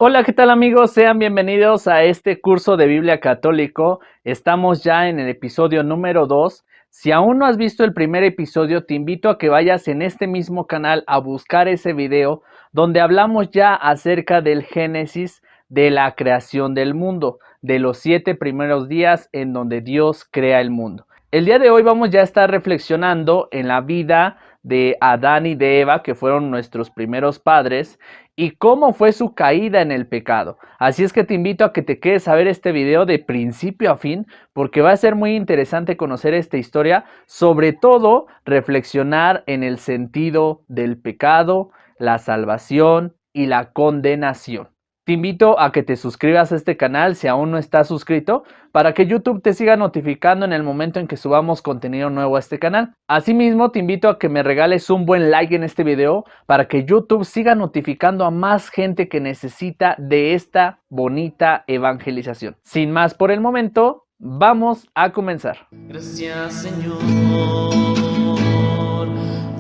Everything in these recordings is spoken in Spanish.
Hola, ¿qué tal amigos? Sean bienvenidos a este curso de Biblia Católico. Estamos ya en el episodio número 2. Si aún no has visto el primer episodio, te invito a que vayas en este mismo canal a buscar ese video donde hablamos ya acerca del Génesis de la creación del mundo, de los 7 primeros días en donde Dios crea el mundo. El día de hoy vamos ya a estar reflexionando en la vida de Adán y de Eva, que fueron nuestros primeros padres, y cómo fue su caída en el pecado. Así es que te invito a que te quedes a ver este video de principio a fin, porque va a ser muy interesante conocer esta historia, sobre todo reflexionar en el sentido del pecado, la salvación y la condenación. Te invito a que te suscribas a este canal si aún no estás suscrito, para que YouTube te siga notificando en el momento en que subamos contenido nuevo a este canal. Asimismo, te invito a que me regales un buen like en este video para que YouTube siga notificando a más gente que necesita de esta bonita evangelización. Sin más por el momento, vamos a comenzar. Gracias, Señor,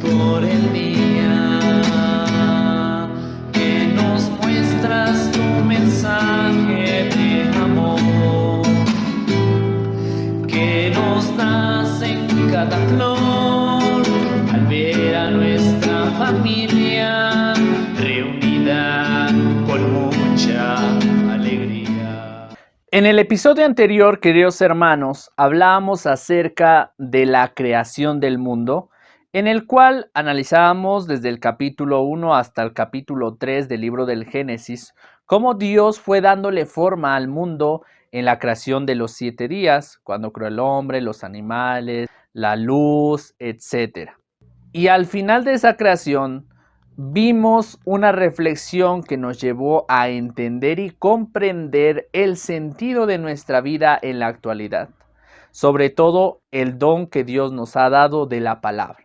por el día que nos muestras tu mensaje de amor, que nos das en cada flor al ver a nuestra familia reunida con mucha alegría. En el episodio anterior, queridos hermanos, hablábamos acerca de la creación del mundo, en el cual analizábamos desde el capítulo 1 hasta el capítulo 3 del libro del Génesis, cómo Dios fue dándole forma al mundo en la creación de los 7 días, cuando creó el hombre, los animales, la luz, etc. Y al final de esa creación, vimos una reflexión que nos llevó a entender y comprender el sentido de nuestra vida en la actualidad, sobre todo el don que Dios nos ha dado de la palabra.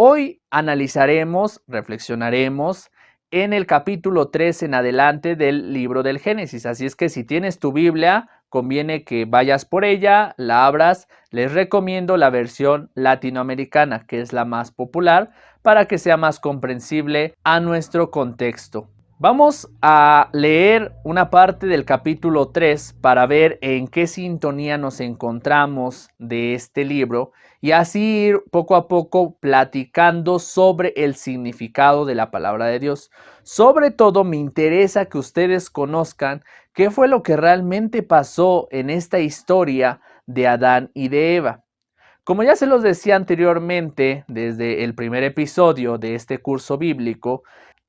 Hoy analizaremos, reflexionaremos en el capítulo 3 en adelante del libro del Génesis. Así es que si tienes tu Biblia, conviene que vayas por ella, la abras. Les recomiendo la versión latinoamericana, que es la más popular, para que sea más comprensible a nuestro contexto. Vamos a leer una parte del capítulo 3 para ver en qué sintonía nos encontramos de este libro y así ir poco a poco platicando sobre el significado de la palabra de Dios. Sobre todo me interesa que ustedes conozcan qué fue lo que realmente pasó en esta historia de Adán y de Eva. Como ya se los decía anteriormente, desde el primer episodio de este curso bíblico,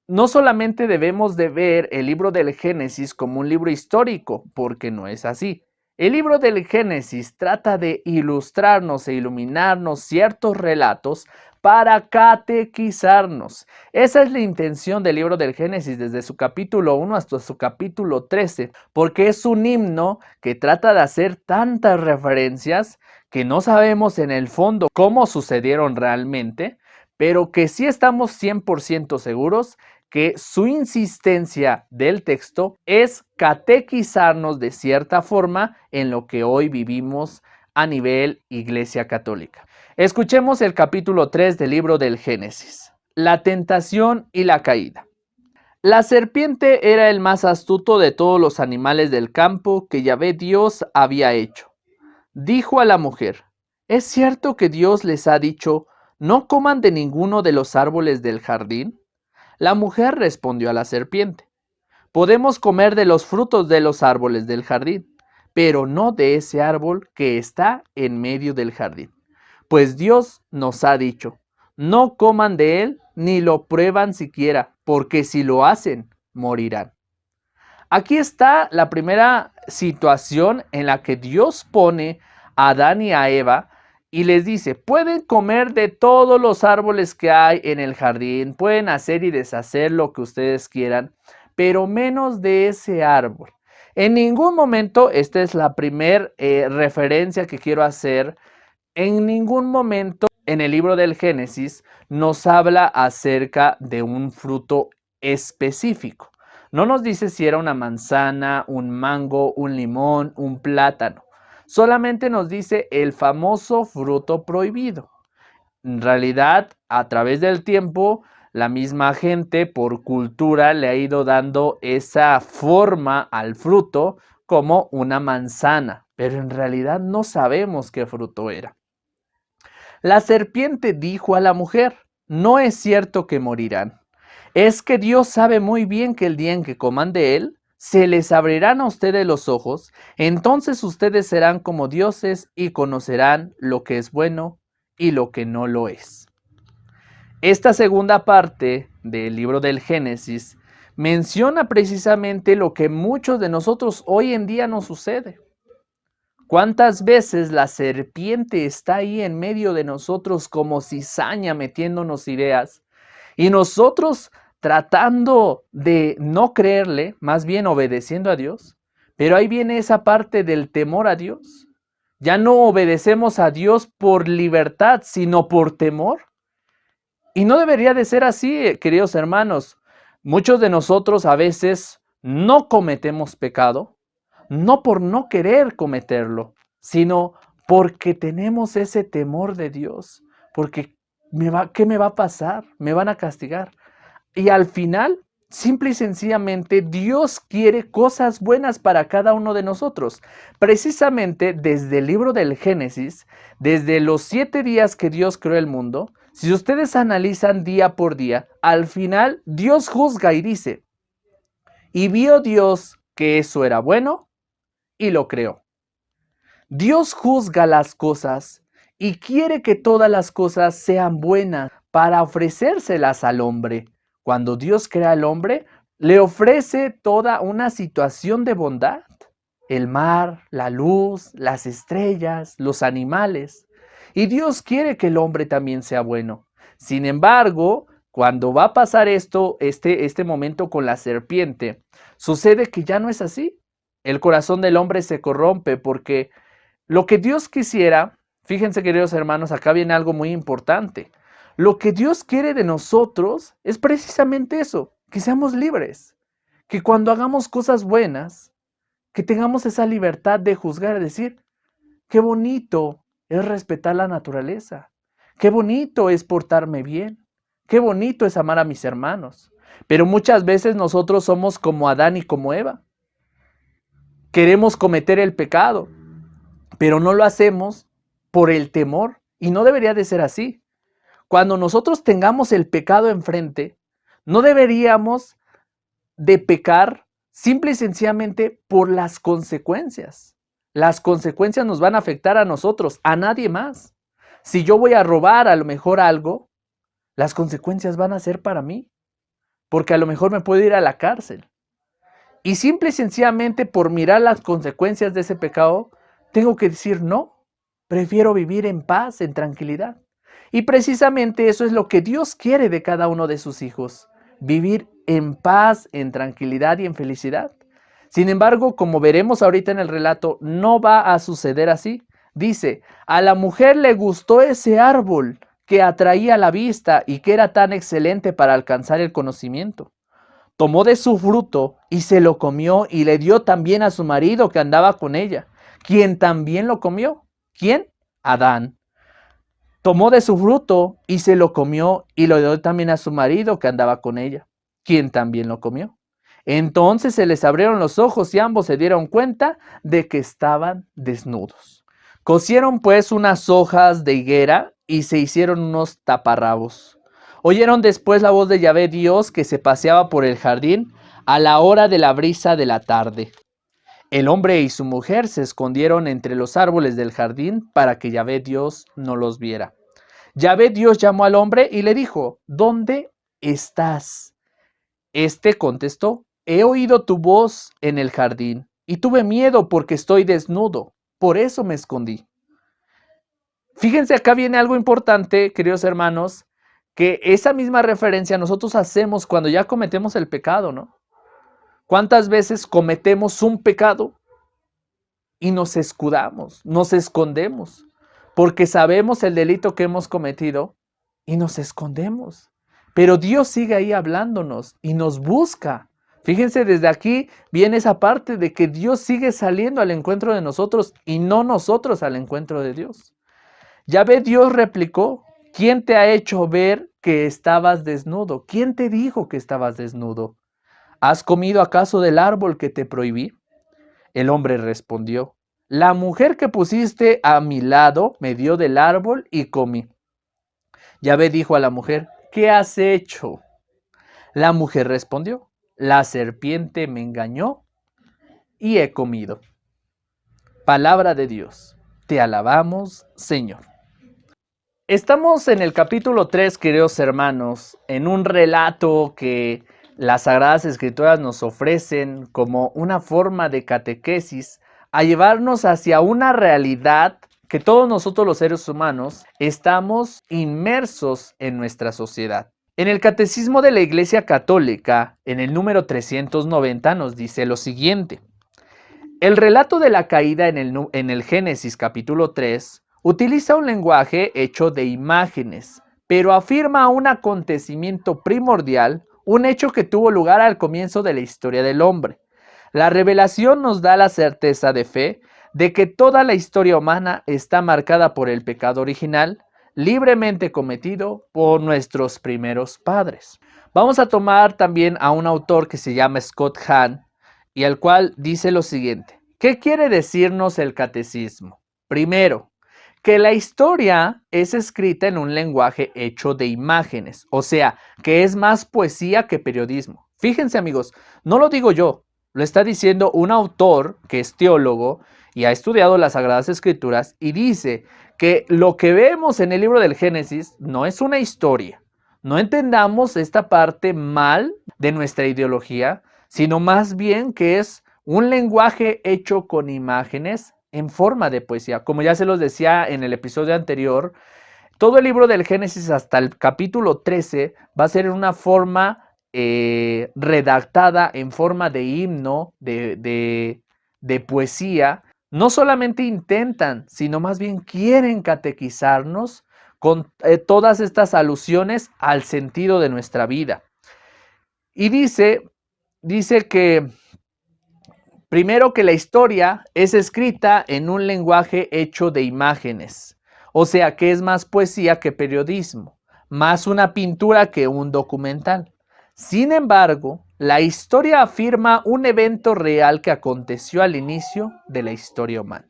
no solamente debemos de ver el libro del Génesis como un libro histórico, porque no es así. El libro del Génesis trata de ilustrarnos e iluminarnos ciertos relatos para catequizarnos. Esa es la intención del libro del Génesis desde su capítulo 1 hasta su capítulo 13, porque es un himno que trata de hacer tantas referencias que no sabemos en el fondo cómo sucedieron realmente, pero que sí estamos 100% seguros que su insistencia del texto es catequizarnos de cierta forma en lo que hoy vivimos a nivel Iglesia Católica. Escuchemos el capítulo 3 del libro del Génesis. La tentación y la caída. La serpiente era el más astuto de todos los animales del campo que Yahvé Dios había hecho. Dijo a la mujer: ¿es cierto que Dios les ha dicho, no coman de ninguno de los árboles del jardín? La mujer respondió a la serpiente: podemos comer de los frutos de los árboles del jardín, pero no de ese árbol que está en medio del jardín. Pues Dios nos ha dicho, no coman de él ni lo prueban siquiera, porque si lo hacen, morirán. Aquí está la primera situación en la que Dios pone a Adán y a Eva y les dice: pueden comer de todos los árboles que hay en el jardín, pueden hacer y deshacer lo que ustedes quieran, pero menos de ese árbol. En ningún momento, esta es la primera referencia que quiero hacer, en ningún momento en el libro del Génesis nos habla acerca de un fruto específico. No nos dice si era una manzana, un mango, un limón, un plátano. Solamente nos dice el famoso fruto prohibido. En realidad, a través del tiempo, la misma gente por cultura le ha ido dando esa forma al fruto como una manzana, pero en realidad no sabemos qué fruto era. La serpiente dijo a la mujer: no es cierto que morirán. Es que Dios sabe muy bien que el día en que coman de él, se les abrirán a ustedes los ojos, entonces ustedes serán como dioses y conocerán lo que es bueno y lo que no lo es. Esta segunda parte del libro del Génesis menciona precisamente lo que muchos de nosotros hoy en día nos sucede. ¿Cuántas veces la serpiente está ahí en medio de nosotros como cizaña metiéndonos ideas? Y nosotros tratando de no creerle, más bien obedeciendo a Dios. Pero ahí viene esa parte del temor a Dios. Ya no obedecemos a Dios por libertad, sino por temor. Y no debería de ser así, queridos hermanos. Muchos de nosotros a veces no cometemos pecado, no por no querer cometerlo, sino porque tenemos ese temor de Dios, porque ¿qué me va a pasar? Me van a castigar. Y al final, simple y sencillamente, Dios quiere cosas buenas para cada uno de nosotros. Precisamente desde el libro del Génesis, desde los 7 días que Dios creó el mundo, si ustedes analizan día por día, al final Dios juzga y dice: y vio Dios que eso era bueno y lo creó. Dios juzga las cosas y quiere que todas las cosas sean buenas para ofrecérselas al hombre. Cuando Dios crea al hombre, le ofrece toda una situación de bondad. El mar, la luz, las estrellas, los animales. Y Dios quiere que el hombre también sea bueno. Sin embargo, cuando va a pasar este momento con la serpiente, sucede que ya no es así. El corazón del hombre se corrompe porque lo que Dios quisiera, fíjense queridos hermanos, acá viene algo muy importante. Lo que Dios quiere de nosotros es precisamente eso, que seamos libres. Que cuando hagamos cosas buenas, que tengamos esa libertad de juzgar, de decir: qué bonito es respetar la naturaleza, qué bonito es portarme bien, qué bonito es amar a mis hermanos. Pero muchas veces nosotros somos como Adán y como Eva. Queremos cometer el pecado, pero no lo hacemos por el temor, y no debería de ser así. Cuando nosotros tengamos el pecado enfrente, no deberíamos de pecar simple y sencillamente por las consecuencias. Las consecuencias nos van a afectar a nosotros, a nadie más. Si yo voy a robar a lo mejor algo, las consecuencias van a ser para mí, porque a lo mejor me puedo ir a la cárcel. Y simple y sencillamente por mirar las consecuencias de ese pecado, tengo que decir no, prefiero vivir en paz, en tranquilidad. Y precisamente eso es lo que Dios quiere de cada uno de sus hijos, vivir en paz, en tranquilidad y en felicidad. Sin embargo, como veremos ahorita en el relato, no va a suceder así. Dice: a la mujer le gustó ese árbol que atraía la vista y que era tan excelente para alcanzar el conocimiento. Tomó de su fruto y se lo comió y le dio también a su marido que andaba con ella, quien también lo comió. ¿Quién? Adán. Tomó de su fruto y se lo comió y lo dio también a su marido que andaba con ella, quien también lo comió. Entonces se les abrieron los ojos y ambos se dieron cuenta de que estaban desnudos. Cosieron pues unas hojas de higuera y se hicieron unos taparrabos. Oyeron después la voz de Yahvé Dios que se paseaba por el jardín a la hora de la brisa de la tarde. El hombre y su mujer se escondieron entre los árboles del jardín para que Yahvé Dios no los viera. Yahvé Dios llamó al hombre y le dijo: ¿dónde estás? Este contestó: he oído tu voz en el jardín y tuve miedo porque estoy desnudo, por eso me escondí. Fíjense, acá viene algo importante, queridos hermanos, que esa misma referencia nosotros hacemos cuando ya cometemos el pecado, ¿no? ¿Cuántas veces cometemos un pecado y nos escudamos, nos escondemos? Porque sabemos el delito que hemos cometido y nos escondemos. Pero Dios sigue ahí hablándonos y nos busca. Fíjense, desde aquí viene esa parte de que Dios sigue saliendo al encuentro de nosotros y no nosotros al encuentro de Dios. Yahvé Dios replicó: ¿quién te ha hecho ver que estabas desnudo? ¿Quién te dijo que estabas desnudo? ¿Has comido acaso del árbol que te prohibí? El hombre respondió, la mujer que pusiste a mi lado me dio del árbol y comí. Yahvé dijo a la mujer, ¿qué has hecho? La mujer respondió, la serpiente me engañó y he comido. Palabra de Dios. Te alabamos, Señor. Estamos en el capítulo 3, queridos hermanos, en un relato que las Sagradas Escrituras nos ofrecen como una forma de catequesis a llevarnos hacia una realidad que todos nosotros los seres humanos estamos inmersos en nuestra sociedad. En el Catecismo de la Iglesia Católica, en el número 390, nos dice lo siguiente. El relato de la caída en el Génesis capítulo 3 utiliza un lenguaje hecho de imágenes, pero afirma un acontecimiento primordial, un hecho que tuvo lugar al comienzo de la historia del hombre. La revelación nos da la certeza de fe de que toda la historia humana está marcada por el pecado original, libremente cometido por nuestros primeros padres. Vamos a tomar también a un autor que se llama Scott Hahn, y al cual dice lo siguiente. ¿Qué quiere decirnos el catecismo? Primero, que la historia es escrita en un lenguaje hecho de imágenes, o sea, que es más poesía que periodismo. Fíjense, amigos, no lo digo yo, lo está diciendo un autor que es teólogo y ha estudiado las Sagradas Escrituras y dice que lo que vemos en el libro del Génesis no es una historia. No entendamos esta parte mal de nuestra ideología, sino más bien que es un lenguaje hecho con imágenes en forma de poesía. Como ya se los decía en el episodio anterior, todo el libro del Génesis hasta el capítulo 13 va a ser en una forma redactada en forma de himno, de poesía. No solamente intentan, sino más bien quieren catequizarnos con todas estas alusiones al sentido de nuestra vida. Y dice que primero que la historia es escrita en un lenguaje hecho de imágenes, o sea que es más poesía que periodismo, más una pintura que un documental. Sin embargo, la historia afirma un evento real que aconteció al inicio de la historia humana.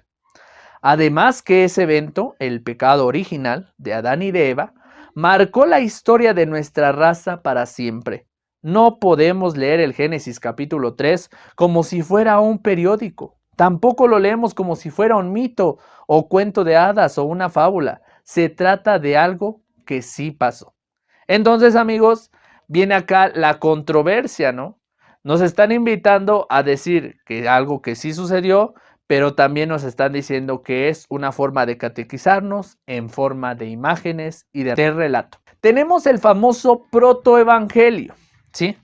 Además que ese evento, el pecado original de Adán y de Eva, marcó la historia de nuestra raza para siempre. No podemos leer el Génesis capítulo 3 como si fuera un periódico. Tampoco lo leemos como si fuera un mito o cuento de hadas o una fábula. Se trata de algo que sí pasó. Entonces, amigos, viene acá la controversia, ¿no? Nos están invitando a decir que algo que sí sucedió, pero también nos están diciendo que es una forma de catequizarnos en forma de imágenes y de relato. Tenemos el famoso protoevangelio. ¿Sí?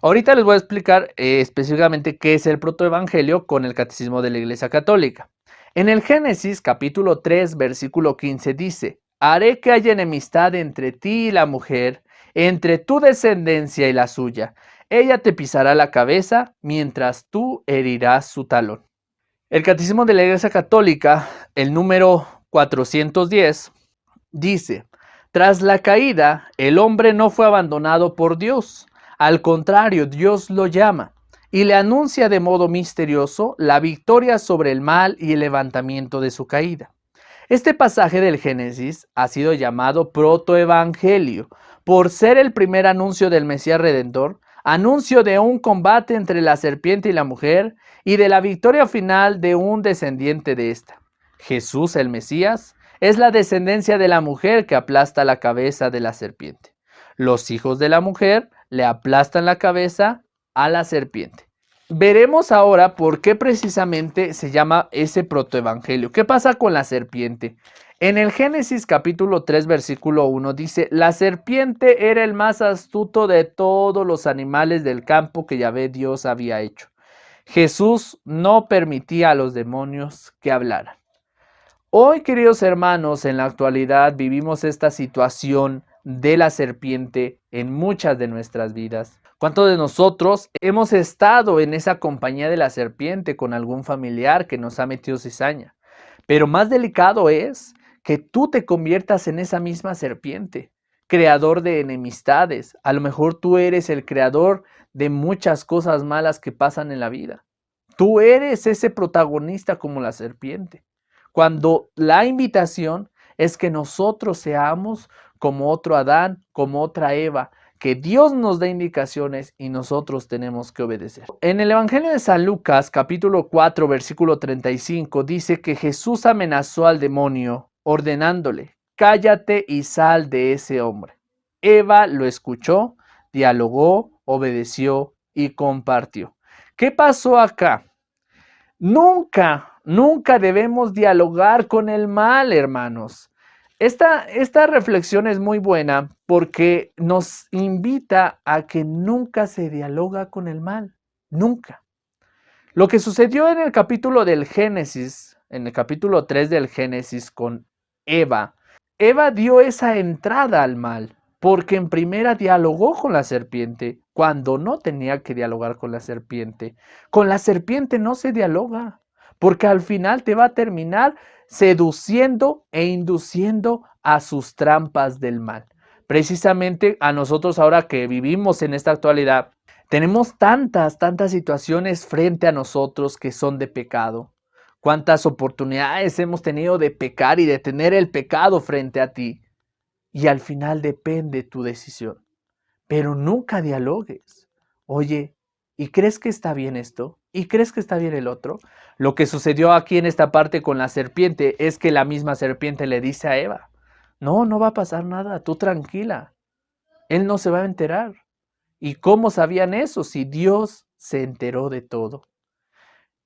Ahorita les voy a explicar específicamente qué es el protoevangelio con el Catecismo de la Iglesia Católica. En el Génesis capítulo 3 versículo 15 dice, haré que haya enemistad entre ti y la mujer, entre tu descendencia y la suya. Ella te pisará la cabeza, mientras tú herirás su talón. El Catecismo de la Iglesia Católica, el número 410, dice, tras la caída, el hombre no fue abandonado por Dios. Al contrario, Dios lo llama y le anuncia de modo misterioso la victoria sobre el mal y el levantamiento de su caída. Este pasaje del Génesis ha sido llamado protoevangelio por ser el primer anuncio del Mesías Redentor, anuncio de un combate entre la serpiente y la mujer y de la victoria final de un descendiente de esta. Jesús, el Mesías, es la descendencia de la mujer que aplasta la cabeza de la serpiente. Los hijos de la mujer le aplastan la cabeza a la serpiente. Veremos ahora por qué precisamente se llama ese protoevangelio. ¿Qué pasa con la serpiente? En el Génesis capítulo 3 versículo 1 dice, la serpiente era el más astuto de todos los animales del campo que Yahvé Dios había hecho. Jesús no permitía a los demonios que hablaran. Hoy, queridos hermanos, en la actualidad vivimos esta situación de la serpiente en muchas de nuestras vidas. ¿Cuántos de nosotros hemos estado en esa compañía de la serpiente con algún familiar que nos ha metido cizaña? Pero más delicado es que tú te conviertas en esa misma serpiente, creador de enemistades. A lo mejor tú eres el creador de muchas cosas malas que pasan en la vida. Tú eres ese protagonista como la serpiente. Cuando la invitación es que nosotros seamos como otro Adán, como otra Eva, que Dios nos da indicaciones y nosotros tenemos que obedecer. En el Evangelio de San Lucas, capítulo 4, versículo 35, dice que Jesús amenazó al demonio ordenándole: cállate y sal de ese hombre. Eva lo escuchó, dialogó, obedeció y compartió. ¿Qué pasó acá? Nunca debemos dialogar con el mal, hermanos. Esta reflexión es muy buena porque nos invita a que nunca se dialoga con el mal. Nunca. Lo que sucedió en el capítulo del Génesis, en el capítulo 3 del Génesis con Eva, Eva dio esa entrada al mal porque en primera dialogó con la serpiente cuando no tenía que dialogar con la serpiente. Con la serpiente no se dialoga porque al final te va a terminar seduciendo e induciendo a sus trampas del mal. Precisamente a nosotros ahora que vivimos en esta actualidad, tenemos tantas situaciones frente a nosotros que son de pecado. Cuántas oportunidades hemos tenido de pecar y de tener el pecado frente a ti. Y al final depende tu decisión. Pero nunca dialogues. Oye, ¿y crees que está bien esto? ¿Y crees que está bien el otro? Lo que sucedió aquí en esta parte con la serpiente es que la misma serpiente le dice a Eva: no va a pasar nada, tú tranquila. Él no se va a enterar. ¿Y cómo sabían eso si Dios se enteró de todo?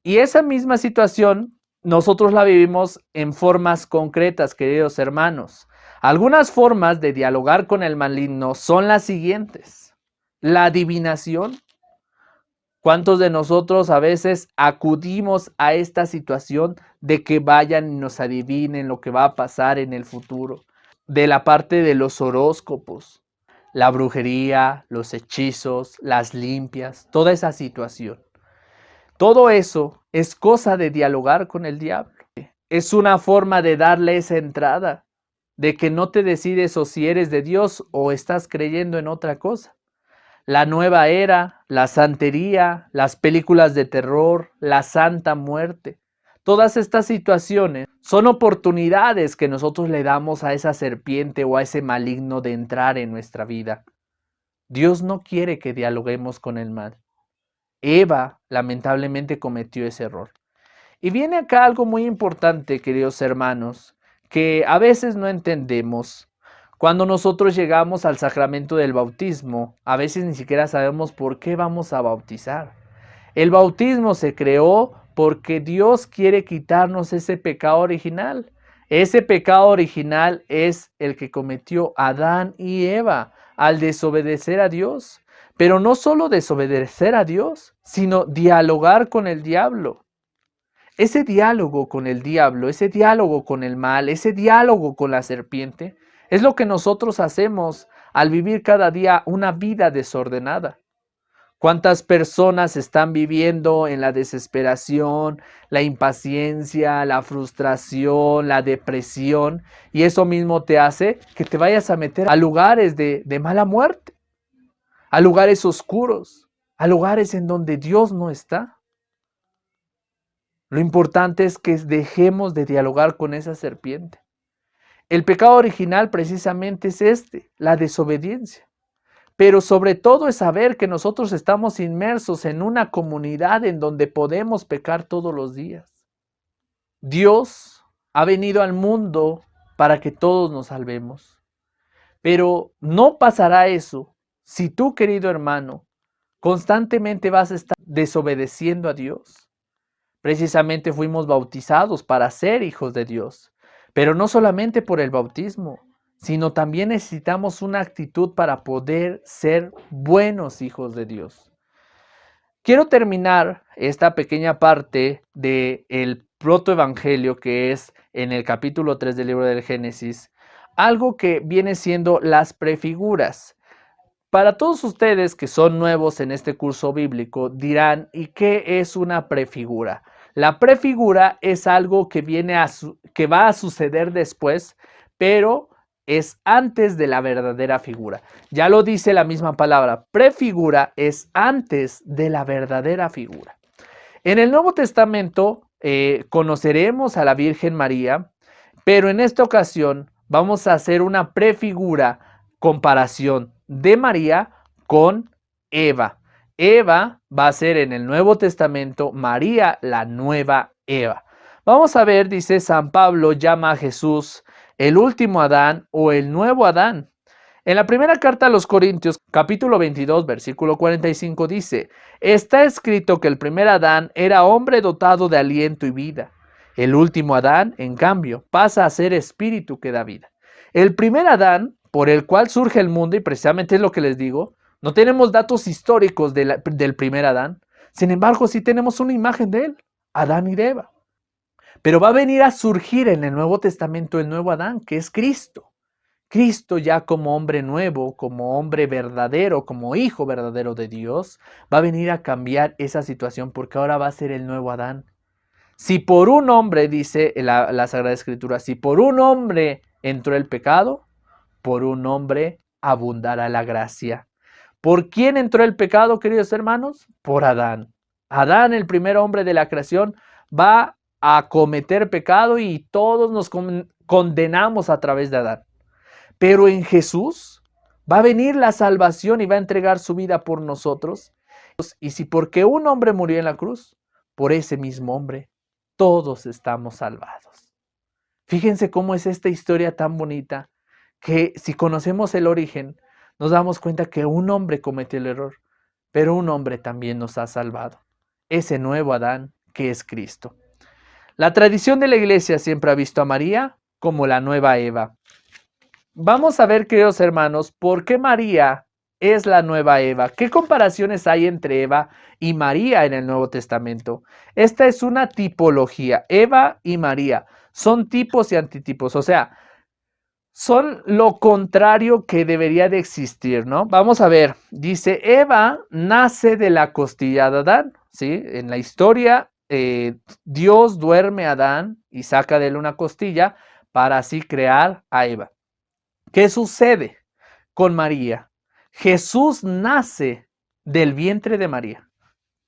Y esa misma situación nosotros la vivimos en formas concretas, queridos hermanos. Algunas formas de dialogar con el maligno son las siguientes. La adivinación. ¿Cuántos de nosotros a veces acudimos a esta situación de que vayan y nos adivinen lo que va a pasar en el futuro? De la parte de los horóscopos, la brujería, los hechizos, las limpias, toda esa situación. Todo eso es cosa de dialogar con el diablo. Es una forma de darle esa entrada, de que no te decides o si eres de Dios o estás creyendo en otra cosa. La nueva era, la santería, las películas de terror, la santa muerte. Todas estas situaciones son oportunidades que nosotros le damos a esa serpiente o a ese maligno de entrar en nuestra vida. Dios no quiere que dialoguemos con el mal. Eva lamentablemente cometió ese error. Y viene acá algo muy importante, queridos hermanos, que a veces no entendemos. Cuando nosotros llegamos al sacramento del bautismo, a veces ni siquiera sabemos por qué vamos a bautizar. El bautismo se creó porque Dios quiere quitarnos ese pecado original. Ese pecado original es el que cometió Adán y Eva al desobedecer a Dios. Pero no solo desobedecer a Dios, sino dialogar con el diablo. Ese diálogo con el diablo, ese diálogo con el mal, ese diálogo con la serpiente, es lo que nosotros hacemos al vivir cada día una vida desordenada. ¿Cuántas personas están viviendo en la desesperación, la impaciencia, la frustración, la depresión? Y eso mismo te hace que te vayas a meter a lugares de mala muerte, a lugares oscuros, a lugares en donde Dios no está. Lo importante es que dejemos de dialogar con esa serpiente. El pecado original precisamente es la desobediencia. Pero sobre todo es saber que nosotros estamos inmersos en una comunidad en donde podemos pecar todos los días. Dios ha venido al mundo para que todos nos salvemos. Pero no pasará eso si tú, querido hermano, constantemente vas a estar desobedeciendo a Dios. Precisamente fuimos bautizados para ser hijos de Dios, pero no solamente por el bautismo, sino también necesitamos una actitud para poder ser buenos hijos de Dios. Quiero terminar esta pequeña parte del protoevangelio que es en el capítulo 3 del libro del Génesis, algo que viene siendo las prefiguras. Para todos ustedes que son nuevos en este curso bíblico dirán, ¿y qué es una prefigura? La prefigura es algo que va a suceder después, pero es antes de la verdadera figura. Ya lo dice la misma palabra, prefigura es antes de la verdadera figura. En el Nuevo Testamento conoceremos a la Virgen María, pero en esta ocasión vamos a hacer una prefigura, comparación de María con Eva. Eva va a ser en el Nuevo Testamento María la nueva Eva. Vamos a ver, dice San Pablo, llama a Jesús el último Adán o el nuevo Adán. En la primera carta a los Corintios, capítulo 22, versículo 45 dice, está escrito que el primer Adán era hombre dotado de aliento y vida. El último Adán, en cambio, pasa a ser espíritu que da vida. El primer Adán, por el cual surge el mundo, y precisamente es lo que les digo, no tenemos datos históricos del primer Adán, sin embargo sí tenemos una imagen de él, Adán y de Eva. Pero va a venir a surgir en el Nuevo Testamento el nuevo Adán, que es Cristo. Cristo ya como hombre nuevo, como hombre verdadero, como hijo verdadero de Dios, va a venir a cambiar esa situación porque ahora va a ser el nuevo Adán. Si por un hombre, dice la Sagrada Escritura, si por un hombre entró el pecado, por un hombre abundará la gracia. ¿Por quién entró el pecado, queridos hermanos? Por Adán. Adán, el primer hombre de la creación, va a cometer pecado y todos nos condenamos a través de Adán. Pero en Jesús va a venir la salvación y va a entregar su vida por nosotros. Y si porque un hombre murió en la cruz, por ese mismo hombre, todos estamos salvados. Fíjense cómo es esta historia tan bonita, que si conocemos el origen, nos damos cuenta que un hombre cometió el error, pero un hombre también nos ha salvado. Ese nuevo Adán que es Cristo. La tradición de la Iglesia siempre ha visto a María como la nueva Eva. Vamos a ver, queridos hermanos, por qué María es la nueva Eva. ¿Qué comparaciones hay entre Eva y María en el Nuevo Testamento? Esta es una tipología. Eva y María son tipos y antitipos, o sea, son lo contrario que debería de existir, ¿no? Vamos a ver, dice, Eva nace de la costilla de Adán, ¿sí? En la historia, Dios duerme a Adán y saca de él una costilla para así crear a Eva. ¿Qué sucede con María? Jesús nace del vientre de María.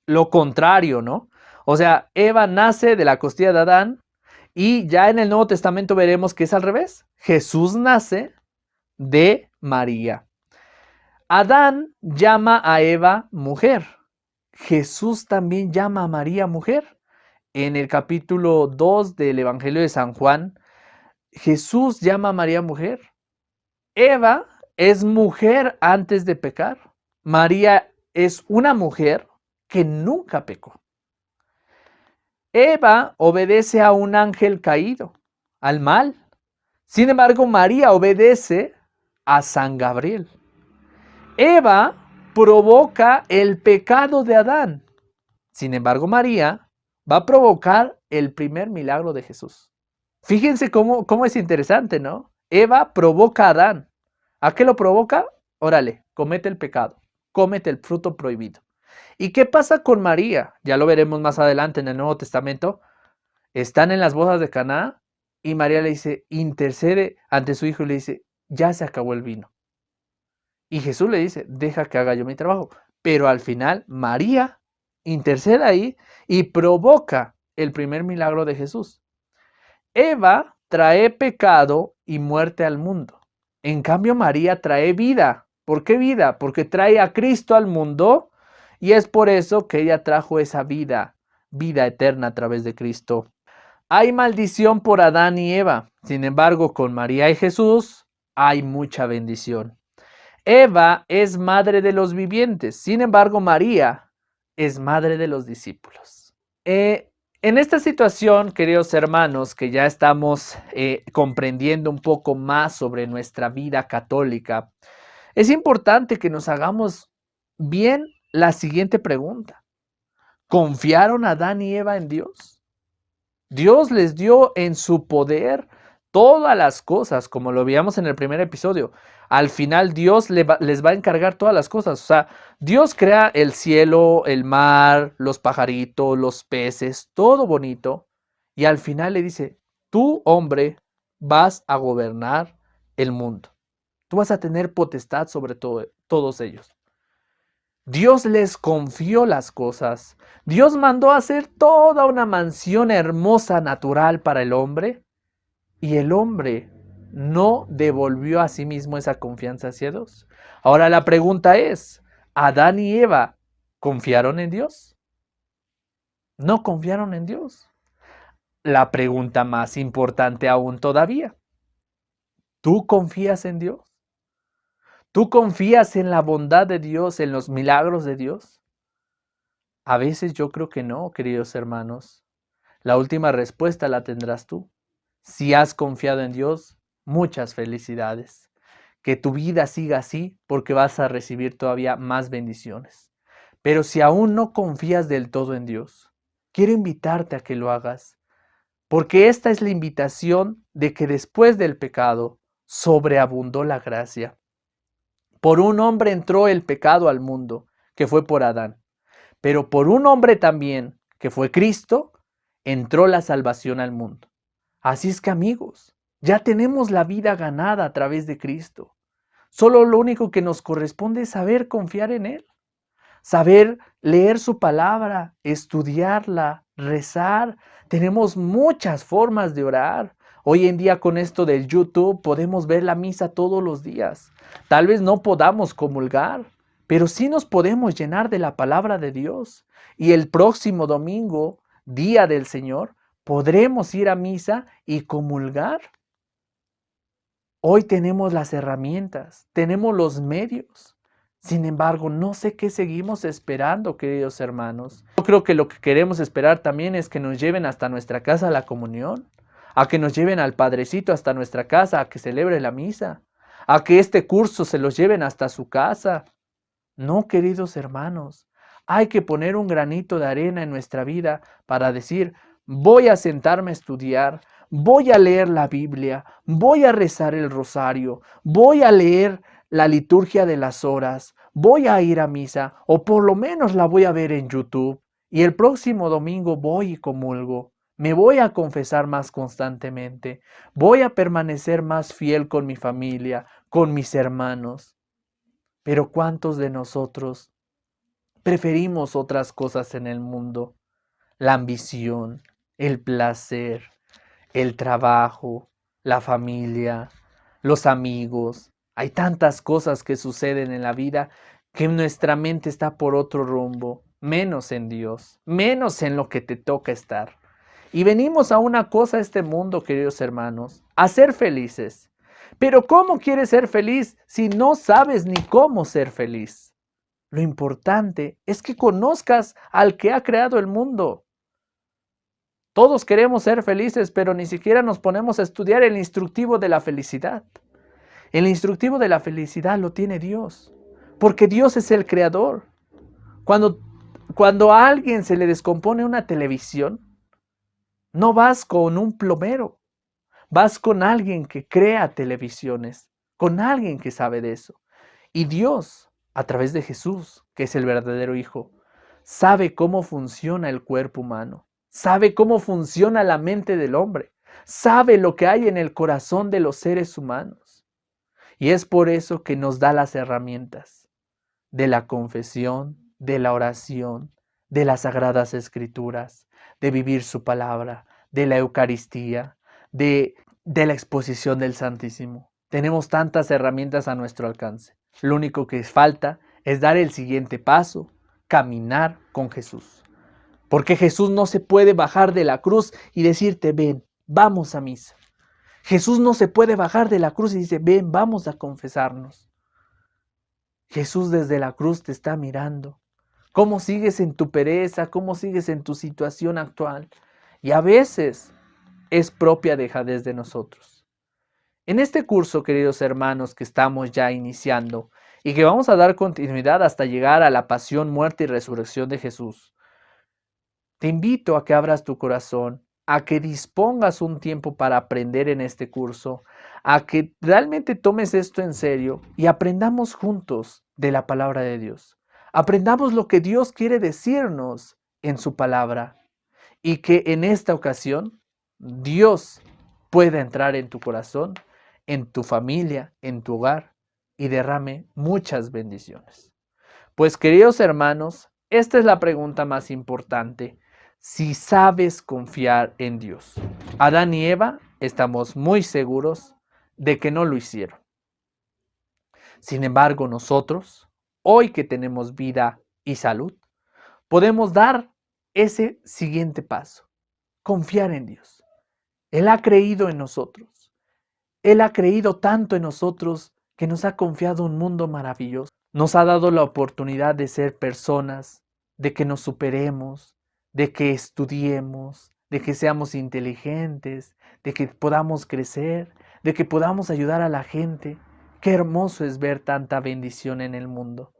Lo contrario, ¿no? O sea, Eva nace de la costilla de Adán y ya en el Nuevo Testamento veremos que es al revés. Jesús nace de María. Adán llama a Eva mujer. Jesús también llama a María mujer. En el capítulo 2 del Evangelio de San Juan, Jesús llama a María mujer. Eva es mujer antes de pecar. María es una mujer que nunca pecó. Eva obedece a un ángel caído, al mal. Sin embargo, María obedece a San Gabriel. Eva provoca el pecado de Adán. Sin embargo, María va a provocar el primer milagro de Jesús. Fíjense cómo es interesante, ¿no? Eva provoca a Adán. ¿A qué lo provoca? Órale, comete el pecado, cómete el fruto prohibido. ¿Y qué pasa con María? Ya lo veremos más adelante en el Nuevo Testamento. Están en las bodas de Caná y María le dice, intercede ante su hijo y le dice, ya se acabó el vino. Y Jesús le dice, deja que haga yo mi trabajo. Pero al final María intercede ahí y provoca el primer milagro de Jesús. Eva trae pecado y muerte al mundo. En cambio, María trae vida. ¿Por qué vida? Porque trae a Cristo al mundo y es por eso que ella trajo esa vida eterna a través de Cristo. Hay maldición por Adán y Eva. Sin embargo, con María y Jesús hay mucha bendición. Eva es madre de los vivientes. Sin embargo, María es madre de los discípulos. En esta situación, queridos hermanos, que ya estamos comprendiendo un poco más sobre nuestra vida católica, es importante que nos hagamos bien la siguiente pregunta. ¿Confiaron Adán y Eva en Dios? Dios les dio en su poder todas las cosas, como lo veíamos en el primer episodio. Al final Dios les va a encargar todas las cosas. O sea, Dios crea el cielo, el mar, los pajaritos, los peces, todo bonito. Y al final le dice, tú, hombre, vas a gobernar el mundo. Tú vas a tener potestad sobre todos ellos. Dios les confió las cosas. Dios mandó a hacer toda una mansión hermosa, natural para el hombre. Y el hombre no devolvió a sí mismo esa confianza hacia Dios. Ahora la pregunta es, ¿Adán y Eva confiaron en Dios? No confiaron en Dios. La pregunta más importante aún todavía, ¿tú confías en Dios? ¿Tú confías en la bondad de Dios, en los milagros de Dios? A veces yo creo que no, queridos hermanos. La última respuesta la tendrás tú. Si has confiado en Dios, muchas felicidades. Que tu vida siga así porque vas a recibir todavía más bendiciones. Pero si aún no confías del todo en Dios, quiero invitarte a que lo hagas. Porque esta es la invitación de que después del pecado sobreabundó la gracia. Por un hombre entró el pecado al mundo, que fue por Adán. Pero por un hombre también, que fue Cristo, entró la salvación al mundo. Así es que amigos, ya tenemos la vida ganada a través de Cristo. Solo lo único que nos corresponde es saber confiar en Él. Saber leer su palabra, estudiarla, rezar. Tenemos muchas formas de orar. Hoy en día con esto del YouTube podemos ver la misa todos los días. Tal vez no podamos comulgar, pero sí nos podemos llenar de la palabra de Dios. Y el próximo domingo, día del Señor, podremos ir a misa y comulgar. Hoy tenemos las herramientas, tenemos los medios. Sin embargo, no sé qué seguimos esperando, queridos hermanos. Yo creo que lo que queremos esperar también es que nos lleven hasta nuestra casa a la comunión, a que nos lleven al Padrecito hasta nuestra casa, a que celebre la misa, a que este curso se los lleven hasta su casa. No, queridos hermanos, hay que poner un granito de arena en nuestra vida para decir, voy a sentarme a estudiar, voy a leer la Biblia, voy a rezar el rosario, voy a leer la liturgia de las horas, voy a ir a misa o por lo menos la voy a ver en YouTube y el próximo domingo voy y comulgo. Me voy a confesar más constantemente, voy a permanecer más fiel con mi familia, con mis hermanos. Pero ¿cuántos de nosotros preferimos otras cosas en el mundo? La ambición, el placer, el trabajo, la familia, los amigos. Hay tantas cosas que suceden en la vida que nuestra mente está por otro rumbo, menos en Dios, menos en lo que te toca estar. Y venimos a una cosa a este mundo, queridos hermanos, a ser felices. Pero ¿cómo quieres ser feliz si no sabes ni cómo ser feliz? Lo importante es que conozcas al que ha creado el mundo. Todos queremos ser felices, pero ni siquiera nos ponemos a estudiar el instructivo de la felicidad. El instructivo de la felicidad lo tiene Dios, porque Dios es el creador. Cuando a alguien se le descompone una televisión, no vas con un plomero, vas con alguien que crea televisiones, con alguien que sabe de eso. Y Dios, a través de Jesús, que es el verdadero Hijo, sabe cómo funciona el cuerpo humano, sabe cómo funciona la mente del hombre, sabe lo que hay en el corazón de los seres humanos. Y es por eso que nos da las herramientas de la confesión, de la oración, de las sagradas escrituras, de vivir su palabra, de la Eucaristía, de la exposición del Santísimo. Tenemos tantas herramientas a nuestro alcance. Lo único que falta es dar el siguiente paso, caminar con Jesús. Porque Jesús no se puede bajar de la cruz y decirte, ven, vamos a misa. Jesús no se puede bajar de la cruz y dice, ven, vamos a confesarnos. Jesús desde la cruz te está mirando. ¿Cómo sigues en tu pereza? ¿Cómo sigues en tu situación actual? Y a veces es propia dejadez de nosotros. En este curso, queridos hermanos, que estamos ya iniciando y que vamos a dar continuidad hasta llegar a la pasión, muerte y resurrección de Jesús, te invito a que abras tu corazón, a que dispongas un tiempo para aprender en este curso, a que realmente tomes esto en serio y aprendamos juntos de la palabra de Dios. Aprendamos lo que Dios quiere decirnos en su palabra y que en esta ocasión Dios pueda entrar en tu corazón en tu familia, en tu hogar y derrame muchas bendiciones. Pues queridos hermanos, esta es la pregunta más importante. Si sabes confiar en Dios. Adán y Eva estamos muy seguros de que no lo hicieron. Sin embargo, nosotros, hoy que tenemos vida y salud, podemos dar ese siguiente paso, confiar en Dios. Él ha creído en nosotros. Él ha creído tanto en nosotros que nos ha confiado un mundo maravilloso. Nos ha dado la oportunidad de ser personas, de que nos superemos, de que estudiemos, de que seamos inteligentes, de que podamos crecer, de que podamos ayudar a la gente. Qué hermoso es ver tanta bendición en el mundo.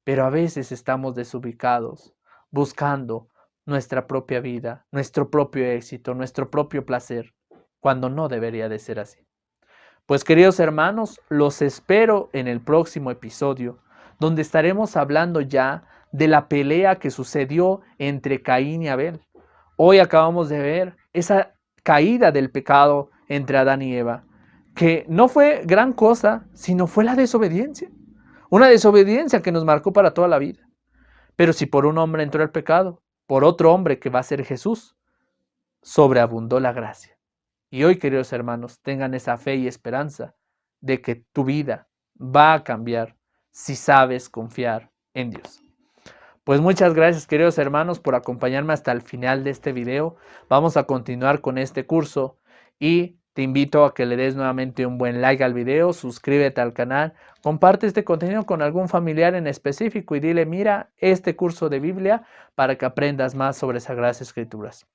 Pero a veces estamos desubicados, buscando nuestra propia vida, nuestro propio éxito, nuestro propio placer, cuando no debería de ser así. Pues queridos hermanos, los espero en el próximo episodio, donde estaremos hablando ya de la pelea que sucedió entre Caín y Abel. Hoy acabamos de ver esa caída del pecado entre Adán y Eva, que no fue gran cosa, sino fue la desobediencia. Una desobediencia que nos marcó para toda la vida. Pero si por un hombre entró el pecado, por otro hombre que va a ser Jesús, sobreabundó la gracia. Y hoy, queridos hermanos, tengan esa fe y esperanza de que tu vida va a cambiar si sabes confiar en Dios. Pues muchas gracias, queridos hermanos, por acompañarme hasta el final de este video. Vamos a continuar con este curso y te invito a que le des nuevamente un buen like al video, suscríbete al canal, comparte este contenido con algún familiar en específico y dile, mira este curso de Biblia para que aprendas más sobre Sagradas Escrituras.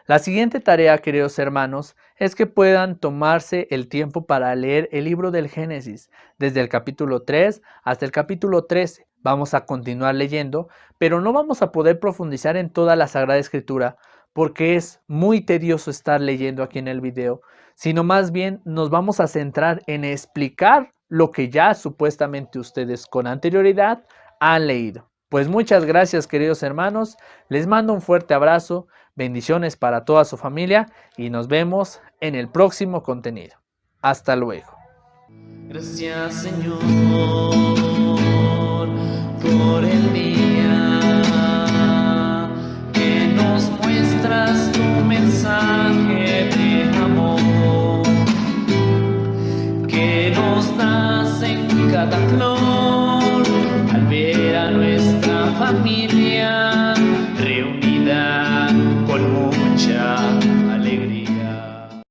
La siguiente tarea, queridos hermanos, es que puedan tomarse el tiempo para leer el libro del Génesis, desde el capítulo 3 hasta el capítulo 13. Vamos a continuar leyendo, pero no vamos a poder profundizar en toda la Sagrada Escritura, porque es muy tedioso estar leyendo aquí en el video, sino más bien nos vamos a centrar en explicar lo que ya supuestamente ustedes con anterioridad han leído. Pues muchas gracias, queridos hermanos, les mando un fuerte abrazo, bendiciones para toda su familia y nos vemos en el próximo contenido. Hasta luego. Gracias, Señor, por el día que nos muestras tu mensaje de amor, que nos das en cada flor al ver a nuestra familia